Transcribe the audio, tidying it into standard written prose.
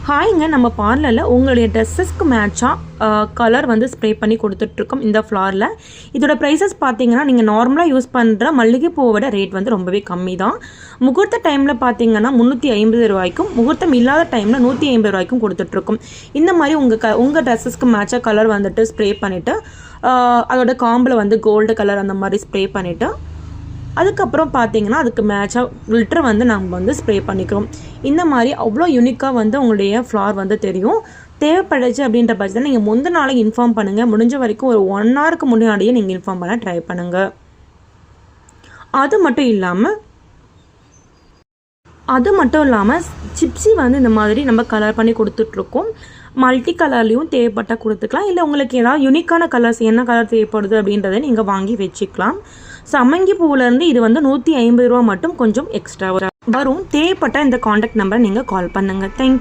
ஹாய்ங்க, நம்ம பார்லரில் உங்களுடைய ட்ரெஸ்ஸஸ்க்கு மேட்சாக கலர் வந்து ஸ்ப்ரே பண்ணி கொடுத்துட்ருக்கோம் இந்த ஃப்ளாரில். இதோட ப்ரைஸஸ் பார்த்தீங்கன்னா, நீங்கள் நார்மலாக யூஸ் பண்ணுற மல்லிகைப்பூவோட ரேட் வந்து ரொம்பவே கம்மி தான். முகூர்த்த டைமில் பார்த்தீங்கன்னா 350 ரூபாய்க்கும், முகூர்த்தம் இல்லாத டைமில் 150 ரூபாய்க்கும் கொடுத்துட்ருக்கோம். இந்த மாதிரி உங்கள் ட்ரெஸ்ஸஸ்க்கு மேட்சாக கலர் வந்துட்டு ஸ்ப்ரே பண்ணிவிட்டு, அதோட காம்பில் வந்து கோல்டு கலர் அந்த மாதிரி ஸ்ப்ரே பண்ணிவிட்டு, அதுக்கப்புறம் பார்த்தீங்கன்னா அதுக்கு மேட்சாக கிளிட்டர் வந்து நம்ம வந்து ஸ்ப்ரே பண்ணிக்கிறோம். இந்த மாதிரி அவ்வளோ யூனிக்காக வந்து உங்களுடைய ஃப்ளார் வந்து தெரியும். தேவைப்படுச்சு அப்படின்ற பட்சத்தில் நீங்கள் முந்தின நாளைக்கு இன்ஃபார்ம் பண்ணுங்கள். முடிஞ்ச வரைக்கும் ஒரு 1 ஹவருக்கு முன்னாடியே நீங்கள் இன்ஃபார்ம் பண்ண ட்ரை பண்ணுங்கள். அது மட்டும் இல்லாமல் சிப்ஸி வந்து இந்த மாதிரி நம்ம கலர் பண்ணி கொடுத்துட்ருக்கோம். மல்டி கலர்லேயும் தேவைப்பட்டால் கொடுத்துக்கலாம். இல்லை உங்களுக்கு ஏதாவது யூனிக்கான கலர்ஸ் என்ன கலர் தேவைப்படுது அப்படின்றத நீங்கள் வாங்கி வச்சுக்கலாம். சம்மங்கி பூவிலேருந்து இது வந்து 150 ரூபா மட்டும் கொஞ்சம் எக்ஸ்ட்ரா வரும். தேவைப்பட்டால் இந்த காண்டாக்ட் நம்பரை நீங்கள் கால் பண்ணுங்கள். தேங்க்யூ.